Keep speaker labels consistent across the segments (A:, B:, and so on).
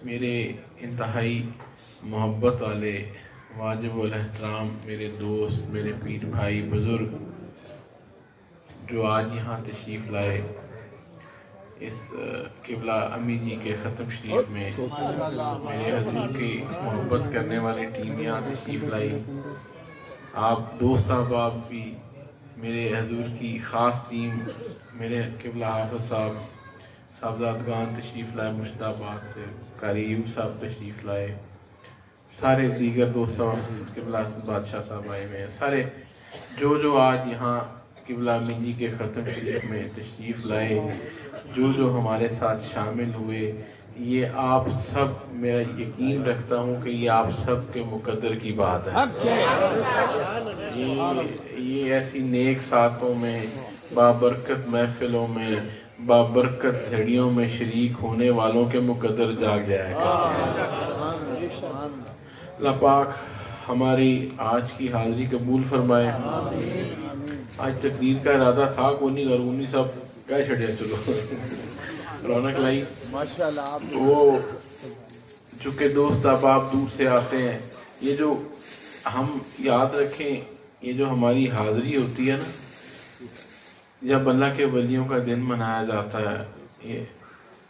A: میرے انتہائی محبت والے واجب الاحترام میرے دوست، میرے پیر بھائی بزرگ جو آج یہاں تشریف لائے اس قبلہ امی جی کے ختم شریف میں، میرے حضور کی محبت کرنے والی ٹیم یہاں تشریف لائی، آپ دوست احباب بھی، میرے حضور کی خاص ٹیم، میرے قبلہ حافظ صاحب صاحبزادگان تشریف لائے مرشد آباد سے، قاری ایوب صاحب تشریف لائے، سارے دیگر دوست قبلہ بادشاہ صاحب آئے ہوئے ہیں، سارے جو آج یہاں قبلہ امی جی کے ختم شریف میں تشریف لائے، جو ہمارے ساتھ شامل ہوئے، یہ آپ سب، میرا یقین رکھتا ہوں کہ یہ آپ سب کے مقدر کی بات ہے۔ یہ ایسی نیک ساتوں میں، بابرکت محفلوں میں، بابرکت گھڑیوں میں شریک ہونے والوں کے مقدر جاگ جائے گا۔ اللہ پاک ہماری آج کی حاضری قبول فرمائے۔ آج تقریر کا ارادہ تھا کوئی نہیں، غرونی سب کہہ چھڑیا، چلو رونق لائی۔ وہ چونکہ دوست احباب دور سے آتے ہیں، یہ جو ہم یاد رکھیں، یہ جو ہماری حاضری ہوتی ہے نا، جب اللہ کے ولیوں کا دن منایا جاتا ہے،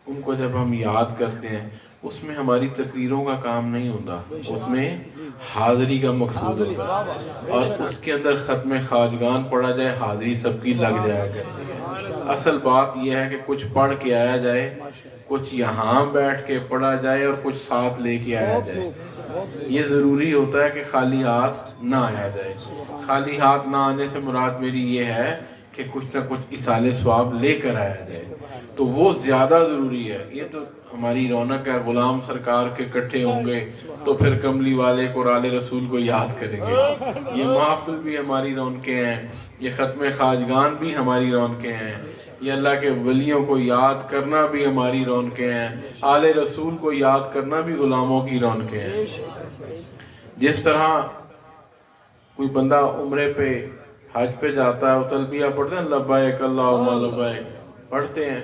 A: ان کو جب ہم یاد کرتے ہیں، اس میں ہماری تقریروں کا کام نہیں ہوتا، اس میں حاضری کا مقصود ہوتا ہے، اور اس کے اندر ختم خواجگان پڑھا جائے، حاضری سب کی لگ جایا کرتی ہے۔ اصل بات یہ ہے کہ کچھ پڑھ کے آیا جائے، کچھ یہاں بیٹھ کے پڑھا جائے اور کچھ ساتھ لے کے آیا جائے۔ یہ ضروری ہوتا ہے کہ خالی ہاتھ نہ آیا جائے۔ خالی ہاتھ نہ آنے سے مراد میری یہ ہے کہ کچھ نہ کچھ اصالِ ثواب لے کر آیا جائے، تو وہ زیادہ ضروری ہے۔ یہ تو ہماری رونق ہے، غلام سرکار کے اکٹھے ہوں گے تو پھر کملی والے کو اور آل رسول کو یاد کریں گے۔ یہ محفل بھی ہماری رونقیں ہیں، یہ ختم خواجگان بھی ہماری رونقیں ہیں، یہ اللہ کے ولیوں کو یاد کرنا بھی ہماری رونقیں ہیں، آل رسول کو یاد کرنا بھی غلاموں کی رونقیں ہیں۔ جس طرح کوئی بندہ عمرے پہ، حج پہ جاتا ہے، وہ تلبیہ پڑھتے ہیں، لبیک اللہم لبیک پڑھتے ہیں،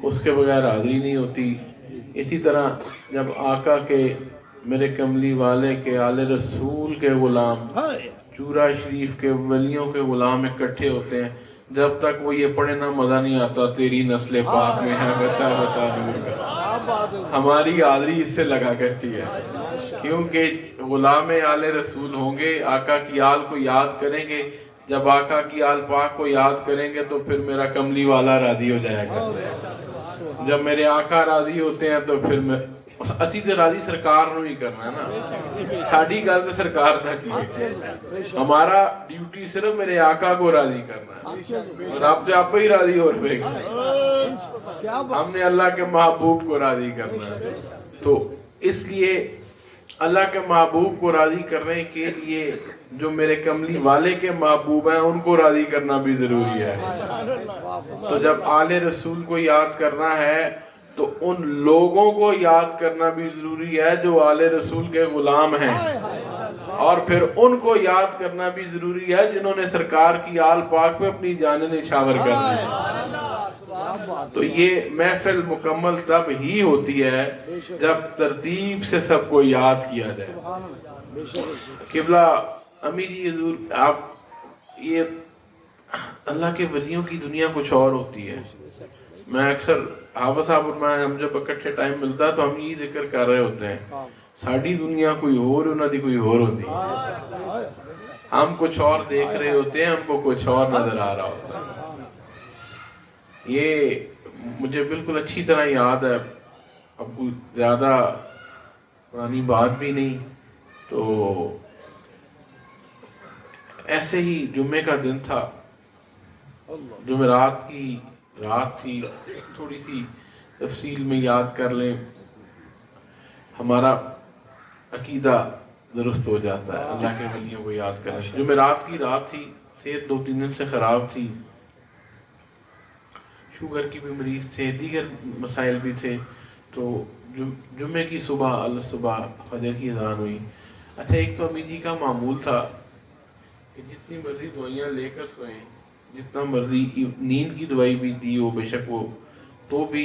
A: اس کے بغیر حاضری نہیں ہوتی۔ اسی طرح جب آقا کے، میرے کملی والے کے، آل رسول کے غلام، چورا شریف کے ولیوں کے غلام اکٹھے ہوتے ہیں، جب تک وہ یہ پڑھے نہ مزہ نہیں آتا، تیری نسل پاک میں ہے بتا بتا نور کا۔ ہماری حاضری اس سے لگا کرتی ہے، کیونکہ غلام آل رسول ہوں گے، آقا کی آل کو یاد کریں گے، جب آقا کی آل پاک کو یاد کریں گے تو پھر میرا کملی والا راضی ہو جایا کرتا ہے۔ جب میرے آقا راضی ہوتے ہیں تو پھر میں اسی تے راضی سرکار نو ہی کرنا ہے نا، ساڑی گل تو سرکار تک ہی ہے، ہمارا ڈیوٹی صرف میرے آقا کو راضی کرنا ہے، اور آپ تو آپ ہی راضی ہو رہے گی، ہم نے اللہ کے محبوب کو راضی کرنا ہے۔ تو اس لیے اللہ کے محبوب کو راضی کرنے کے لیے جو میرے کملی والے کے محبوب ہیں ان کو راضی کرنا بھی ضروری ہے۔ تو جب آل رسول کو یاد کرنا ہے تو ان لوگوں کو یاد کرنا بھی ضروری ہے جو آل رسول کے غلام ہیں، اور پھر ان کو یاد کرنا بھی ضروری ہے جنہوں نے سرکار کی آل پاک پہ اپنی جانیں نچھاور کر دی۔ تو یہ محفل مکمل تب ہی ہوتی ہے جب ترتیب سے سب کو یاد کیا جائے۔ قبلہ امی جی حضور، آپ، یہ اللہ کے ولیوں کی دنیا کچھ اور ہوتی ہے۔ میں اکثر حافظ صاحب اور میں، ہم جب اکٹھے ٹائم ملتا ہے تو ہم یہ ذکر کر رہے ہوتے ہیں، ساڑی دنیا کوئی اور، انہاں دی کوئی اور ہوتی ہے، ہم کچھ اور دیکھ رہے ہوتے ہیں، ہم کو کچھ اور نظر آ رہا ہوتا ہے۔ یہ مجھے بالکل اچھی طرح یاد ہے، اب کوئی زیادہ پرانی بات بھی نہیں، تو ایسے ہی جمعے کا دن تھا، جمعرات کی رات تھی، تھوڑی سی تفصیل میں یاد کر لیں، ہمارا عقیدہ درست ہو جاتا ہے اللہ کے ولیوں کو یاد کریں۔ جمعرات کی رات تھی، صحت 2-3 دن سے خراب تھی، شوگر کی بھی مریض تھے، دیگر مسائل بھی تھے، تو جمعے کی صبح فجر کی اذان ہوئی۔ اچھا، ایک تو امی جی کا معمول تھا کہ جتنی مرضی دوائیاں لے کر سوئیں، جتنا مرضی نیند کی دوائی بھی دی ہو، بے شک وہ تو بھی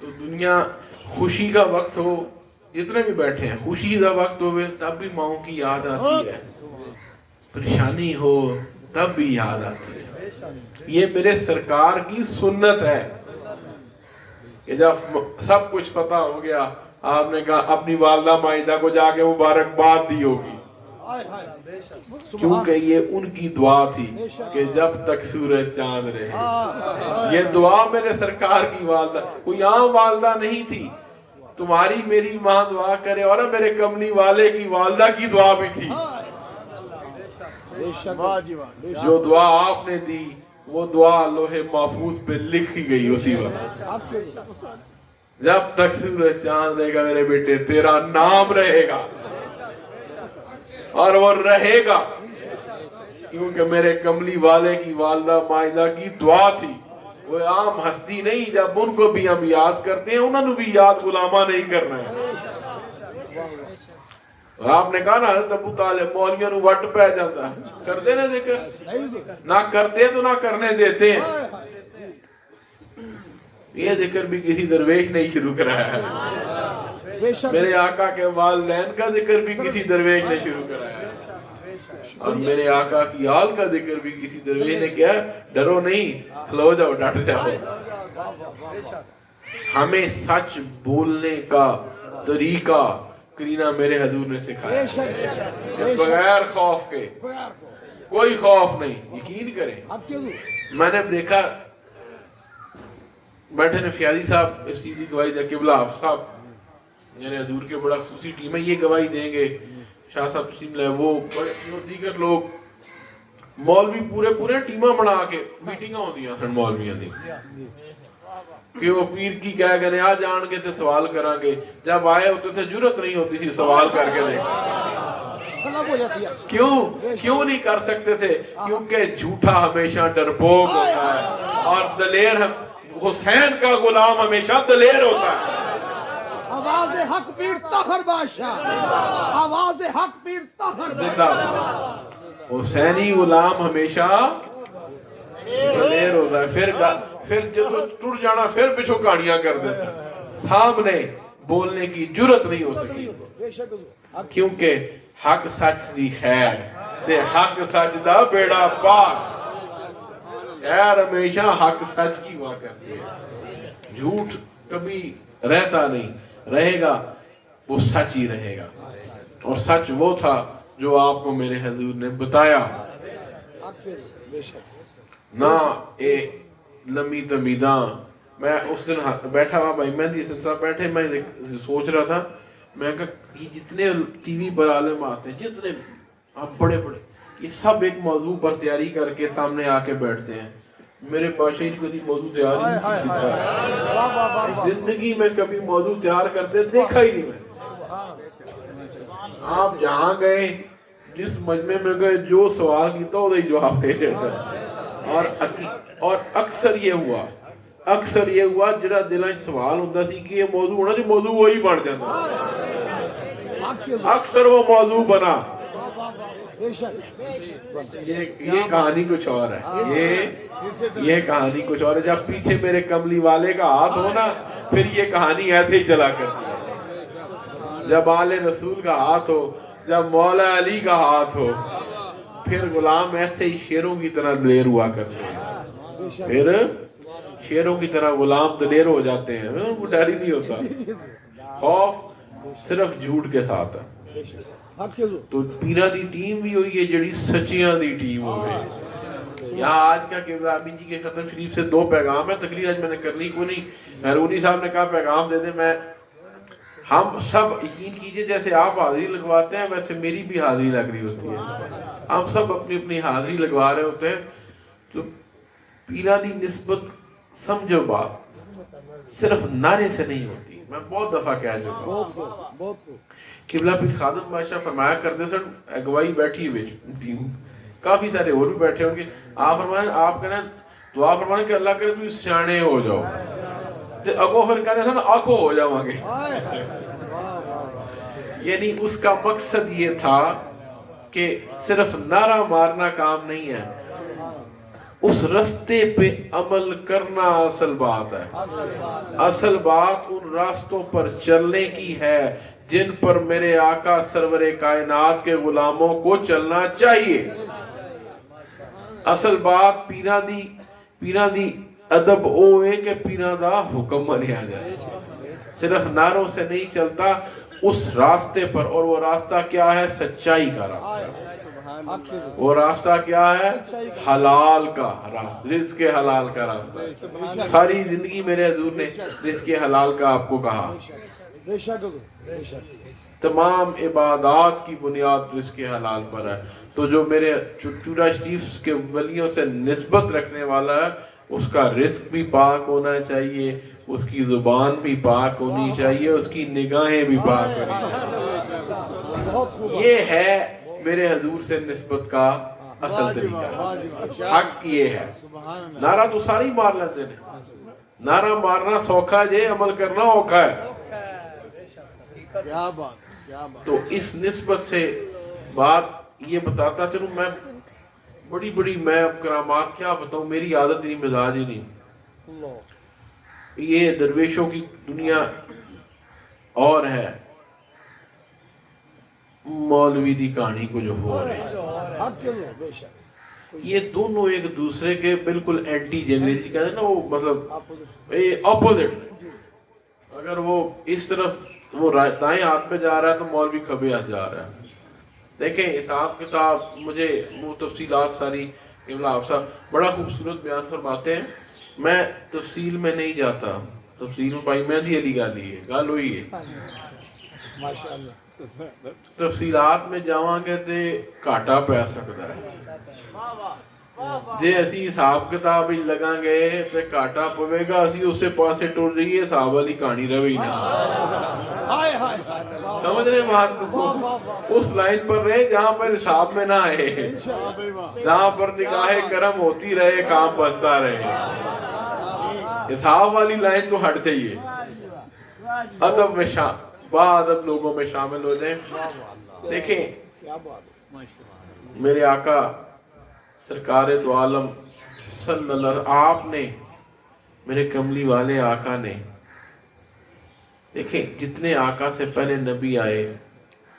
A: تو دنیا خوشی کا وقت ہو، جتنے بھی بیٹھے ہیں خوشی کا وقت ہو تب بھی ماؤں کی یاد آتی ہے، پریشانی ہو تب بھی یاد آتی ہے۔ یہ میرے سرکار کی سنت ہے کہ جب سب کچھ پتہ ہو گیا آپ نے کہا اپنی والدہ مائدہ کو جا کے مبارکباد دی ہوگی، کیونکہ یہ ان کی دعا تھی کہ جب تک سورج چاند رہے۔ یہ دعا میرے سرکار کی والدہ، کوئی عام والدہ نہیں تھی، تمہاری میری ماں دعا کرے اور میرے کملی والے کی والدہ کی دعا بھی تھی۔ جو دعا آپ نے دی وہ دعا لوح محفوظ پہ لکھی گئی اسی وقت، جب تک سورج چاند رہے گا میرے بیٹے تیرا نام رہے گا، اور وہ رہے گا کیونکہ میرے کملی والے کی والدہ مائدہ کی دعا تھی۔ وہ عام ہستی نہیں، جب ان کو بھی ہم یاد کرتے ہیں انہوں نے بھی یاد غلامہ نہیں کرنا ہے۔ آپ نے کہا نا حضرت ابو طالب مولیاں نو وٹ پہ جاتا ہے، کرتے نہ ذکر، نہ کرتے تو نہ کرنے دیتے ہیں۔ یہ ذکر بھی کسی درویش نہیں شروع کرایا ہے، میرے آقا کے والدین کا ذکر بھی کسی درویش نے شروع کرایا ہے، اور میرے آقا کی آل کا ذکر بھی کسی درویش نے کیا۔ ڈرو نہیں، کھلو جاؤ، ڈٹ جاؤ۔ ہمیں سچ بولنے کا طریقہ کرینا میرے حضور نے سکھایا ہے، بغیر خوف کے، کوئی خوف نہیں، یقین کریں۔ میں نے دیکھا بیٹھے نے فیاضی صاحب اس چیز کی گواہی دے، قبلہ حافظ صاحب یعنی حضور کے بڑا خصوصی ٹیم ہے، یہ گواہی دیں گے، شاہ صاحب تشریف لائے، وہ دیگر لوگ، مولوی پورے ٹیمہ بنا کے میٹنگاں ہوتی ہیں مولویاں دی کہ وہ پیر کی کہہ گئے آ جان کے تے سوال کران گے، جب آئے ہوتے سے جرت نہیں ہوتی تھی سوال کر کے دے۔ کیوں نہیں کر سکتے تھے؟ کیونکہ جھوٹا ہمیشہ ڈرپوک ہوتا ہے اور دلیر حسین کا غلام ہمیشہ دلیر ہوتا ہے۔
B: آواز حق پیر طاہر بادشاہ، آواز حق پیر طاہر
A: زندہ حسینی غلام ہمیشہ دلیر ہوتا ہے۔ پھر جب ٹوٹ جانا پھر پچھو کہانیاں کر دیتا، سامنے بولنے کی جرت نہیں ہو سکی، کیونکہ حق سچ دی خیر تے حق سچ دا بیڑا پاک، خیر ہمیشہ حق سچ کی ہوا کرتی ہے، جھوٹ کبھی رہتا نہیں، رہے گا وہ سچ ہی رہے گا، اور سچ وہ تھا جو آپ کو میرے حضور نے بتایا، نہ ایک لمبی تمیداں۔ میں اس دن بیٹھا ہوا بھائی مہندی حسن صاحب بیٹھے، میں سوچ رہا تھا، میں کہا یہ جتنے ٹی وی پر عالم آتے ہیں، جتنے آپ بڑے یہ سب ایک موضوع پر تیاری کر کے سامنے آ کے بیٹھتے ہیں، میرے بادشاہی نے کبھی موضوع تیار نہیں کیا، زندگی میں کبھی موضوع تیار کرتے دیکھا ہی نہیں میں۔ آپ جہاں گئے، جس مجمع میں گئے، جو سوال کیتا وہ جواب دے دیتا، اور اکثر یہ ہوا جڑا دلاں سوال ہوتا سی کہ یہ موضوع ہونا، جو موضوع وہی بن جاتا، اکثر وہ موضوع بنا۔ یہ کہانی کچھ اور ہے، یہ کہانی کچھ اور ہے۔ جب پیچھے میرے کملی والے کا ہاتھ ہو نا، پھر یہ کہانی ایسے ہی چلا کرتی ہے۔ جب آل رسول کا ہاتھ ہو، جب مولا علی کا ہاتھ ہو، پھر غلام ایسے ہی شیروں کی طرح دلیر ہوا کرتے ہیں، پھر شیروں کی طرح غلام دلیر ہو جاتے ہیں، وہ ڈر ہی نہیں ہوتا، خوف صرف جھوٹ کے ساتھ ہے۔ تو پیرا دی ٹیم بھی ہوئی ہے جڑی سچیاں دی ٹیم ہوئی۔ یہاں آج کا کہ ابھی جی کے ختم شریف سے 2 پیغام ہے، تقریر آج میں نے کرنی کو نہیں، ہرونی صاحب نے کہا پیغام دے دیں، ہم سب یقین کیجئے جیسے آپ حاضری لگواتے ہیں ویسے میری بھی حاضری لگ رہی ہوتی ہے، ہم سب اپنی اپنی حاضری لگوا رہے ہوتے ہیں۔ تو پیرا دی نسبت سمجھو بات صرف نعرے سے نہیں ہوتی، میں بہت دفعہ کہہ چکا ہوں۔ قبلہ پیر خادم بادشاہ فرمایا کرتے سن، اگوائی بیٹھی ہوئی ٹیم، کافی سارے اور بھی بیٹھے ہوں گے، آپ فرمائیں، آپ کہنا دعا فرمائیں کہ اللہ کرے تم سیانے ہو جاؤ، اگو پھر کہنے سن آنکھوں ہو جاؤں گے۔ یعنی اس کا مقصد یہ تھا کہ صرف نعرہ مارنا کام نہیں ہے، اس رستے پہ عمل کرنا اصل بات ہے. اصل بات ان راستوں پر چلنے کی ہے جن پر میرے آقا سرور کائنات کے غلاموں کو چلنا چاہیے. اصل بات پیران دی ادب او ہے کہ پیران دا حکم منیا جائے. صرف نعروں سے نہیں چلتا، اس راستے پر. اور وہ راستہ کیا ہے؟ سچائی کا راستہ. وہ راستہ کیا ہے؟ حلال کا راستہ، رزق حلال کا راستہ. ساری زندگی میرے حضور نے رزق حلال کا آپ کو کہا. تمام عبادات کی بنیاد رزق حلال پر ہے. تو جو میرے چورا شریف کے ولیوں سے نسبت رکھنے والا ہے، اس کا رزق بھی پاک ہونا چاہیے، اس کی زبان بھی پاک ہونی چاہیے، اس کی نگاہیں بھی پاک ہونی چاہیے. یہ ہے میرے حضور سے نسبت کا اصل طریقہ. حق یہ ہے. نعرہ تو ساری مار لیتے ہیں. نعرہ مارنا سوکھا جے، عمل کرنا اوکھا ہے. تو اس نسبت سے بات یہ بتاتا چلوں. میں بڑی میں اب کرامات کیا بتاؤں، میری عادت نہیں، مزاج ہی نہیں. یہ درویشوں کی دنیا اور ہے، مولوی دی کہانی کو جو ہو رہے ہیں، یہ دونوں ایک دوسرے کے بالکل اینٹی جنگریزی کہتے ہیں نا، وہ مطلب اپوزٹ. اگر وہ اس طرف وہ دائیں ہاتھ پہ جا رہا ہے تو مولوی کھبے ہاتھ جا رہا ہے. دیکھیں حساب کتاب، مجھے وہ تفصیلات ساری املا صاحب بڑا خوبصورت بیان فرماتے ہیں. میں تفصیل میں نہیں جاتا. تفصیل میں بھائی مہندی علی گالی ہے، گال ہوئی ہے. تفصیلات میں جاواں گے تے کاٹا پہ سکتا ہے. جے اسی حساب کتاب ہی لگاں گے تے کاٹا پوے گا. اسی اسے پاسے ٹور جائیے، حساب والی کہانی روی نہ. سمجھ رہے بات کو؟ اس لائن پر رہے جہاں پر حساب میں نہ آئے، جہاں پر نگاہ کرم ہوتی رہے، کام بنتا رہے. حساب والی لائن تو ہٹ جائیے. ادب میں ادب لوگوں میں شامل ہو جائیں. دیکھیں میرے آقا سرکار دو عالم صلی اللہ علیہ وسلم، آپ نے، میرے کملی والے آقا نے، دیکھیں جتنے آقا سے پہلے نبی آئے،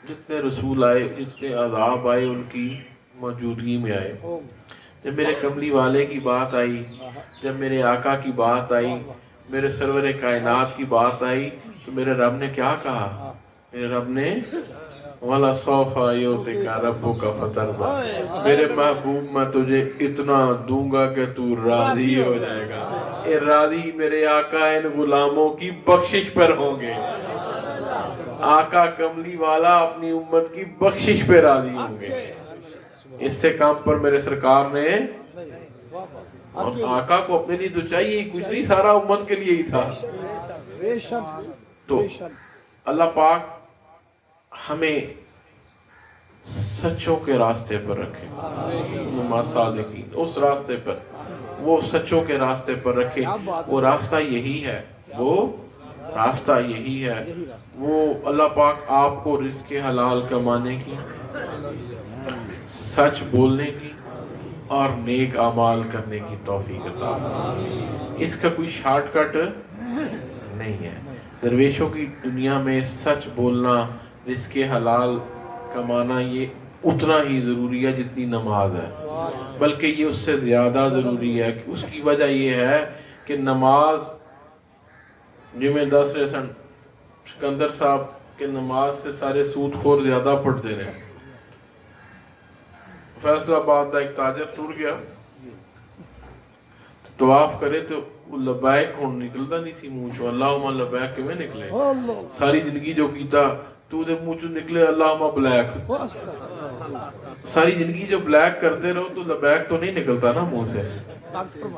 A: جتنے رسول آئے، جتنے عذاب آئے، ان کی موجودگی میں آئے. جب میرے کملی والے کی بات آئی، جب میرے آقا کی بات آئی، میرے سرور کائنات کی بات آئی، تو میرے رب نے کیا کہا؟ میرے رب نے وَلَا سَوْفَ يُعْطِيكَ رَبُّكَ فَتَرْضَىٰ، میرے محبوب میں تجھے اتنا دوں گا کہ تو راضی ہو جائے گا. اے راضی میرے آقا ان غلاموں کی بخشش پر ہوں گے. آقا کملی والا اپنی امت کی بخشش پہ راضی ہوں گے. اس سے کام پر میرے سرکار نے، اور آقا کو اپنے لیے تو چاہیے کچھ نہیں، سارا امت کے لیے ہی تھا. تو اللہ پاک ہمیں سچوں کے راستے پر رکھے، صادقین اس راستے پر، وہ سچوں کے راستے پر رکھے. وہ راستہ یہی ہے، وہ راستہ یہی ہے. وہ اللہ پاک آپ کو رزق حلال کمانے کی، سچ بولنے کی اور نیک اعمال کرنے کی توفیق عطا فرمائے. اس کا کوئی شارٹ کٹ نہیں ہے. درویشوں کی دنیا میں سچ بولنا، رزق حلال کمانا، یہ اتنا ہی ضروری ہے جتنی نماز ہے، بلکہ یہ اس سے زیادہ ضروری ہے. اس کی وجہ یہ ہے کہ نماز، جمعہ 10 سن سکندر صاحب کے نماز سے سارے سود خور زیادہ پڑھتے رہے. فیصلہ آباد کا ایک تاجر ٹر گیا، طواف کرے تو وہ لبیک ہون نکلتا نہیں سی منہ چو. اللہم لبیک کیویں نکلے؟ ساری زندگی جو کیتا تو دے منہ چو نکلے اللہم بلیک. ساری زندگی جو بلیک کرتے رہو تو لبیک تو نہیں نکلتا نا منہ سے.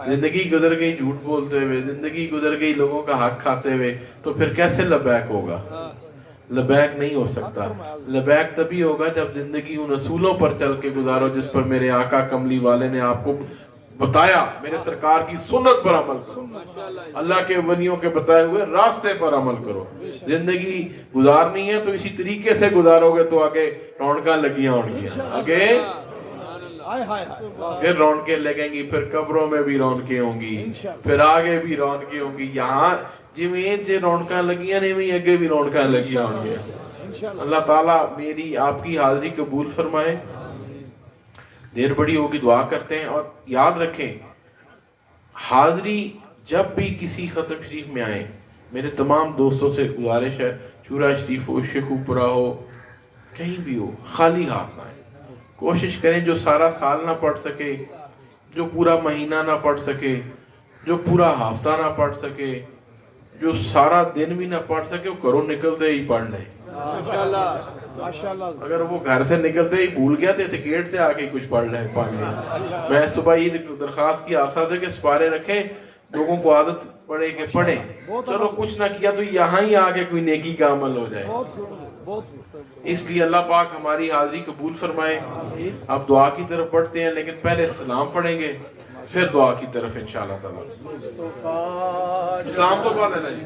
A: زندگی گزر گئی جھوٹ بولتے ہوئے، زندگی گزر گئی لوگوں کا حق کھاتے ہوئے، تو پھر کیسے لبیک ہوگا؟ لبیک نہیں ہو سکتا. لبیک تبھی ہوگا جب زندگی ان اصولوں پر چل کے گزارو جس پر میرے آقا کملی والے نے آپ کو بتایا. میرے سرکار کی سنت پر عمل کرو، اللہ کے ولیوں کے بتائے ہوئے راستے پر عمل کرو. زندگی گزارنی ہے تو اسی طریقے سے گزارو گے تو آگے رونقاں لگیاں ہونگیاں،
B: ہائے ہائے ہائے
A: پھر رونقیں لگیں گی، پھر قبروں میں بھی رونقیں ہوں گی، پھر آگے بھی رونقیں ہوں گی. یہاں جویں جے رونقاں لگیاں نے میں اگے بھی رونقاں لگیاں ہوں گی. اللہ تعالیٰ میری آپ کی حاضری قبول فرمائے. دیر بڑی ہوگی، دعا کرتے ہیں. اور یاد رکھیں حاضری جب بھی کسی ختم شریف میں آئیں، میرے تمام دوستوں سے گزارش ہے، چورا شریف ہو، شیخوپورہ ہو، کہیں بھی ہو، خالی ہاتھ نہ آئیں. کوشش کریں جو سارا سال نہ پڑھ سکے، جو پورا مہینہ نہ پڑھ سکے، جو پورا ہفتہ نہ پڑھ سکے، جو سارا دن بھی نہ پڑھ سکے، وہ گھروں نکلتے ہی پڑھ لیں. اگر وہ گھر سے نکلتے ہی بھول گیا تو گیٹ سے آ کے کچھ پڑھ لیں، پڑھ لیں. میں صبح ہی درخواست کی آپ سے کہ سپارے رکھیں، لوگوں کو عادت پڑے کہ پڑھیں. چلو کچھ نہ کیا تو یہاں ہی آ کے کوئی نیکی کا عمل ہو جائے. اس لیے اللہ پاک ہماری حاضری قبول فرمائے. اب دعا کی طرف بڑھتے ہیں، لیکن پہلے سلام پڑھیں گے پھر دعا کی طرف انشاءاللہ تعالی. سلام تو پڑھ لینا جی.